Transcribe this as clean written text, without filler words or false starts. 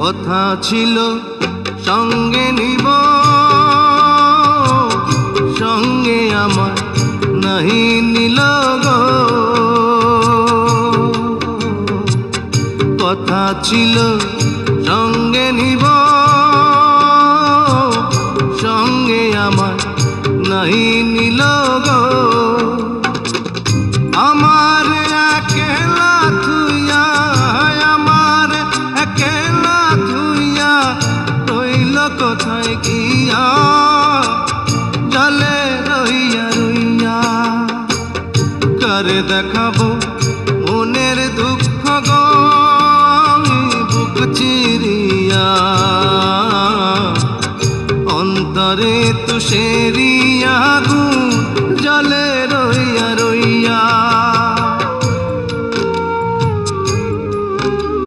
কথা ছিল সঙ্গে নিব, সঙ্গে আমার নাহি নিল গো। কথা ছিল সঙ্গে নিব, সঙ্গে আমার নাহি নিল গো। আমার একলা থুইয়া, আমার একলা থুইয়া রইল কোথায় গিয়া, জলে রইয়া রইয়া। কারে দেখাবো মনের দুঃখ গো বুক চিরিয়া, অন্তরে তুষেরিয়া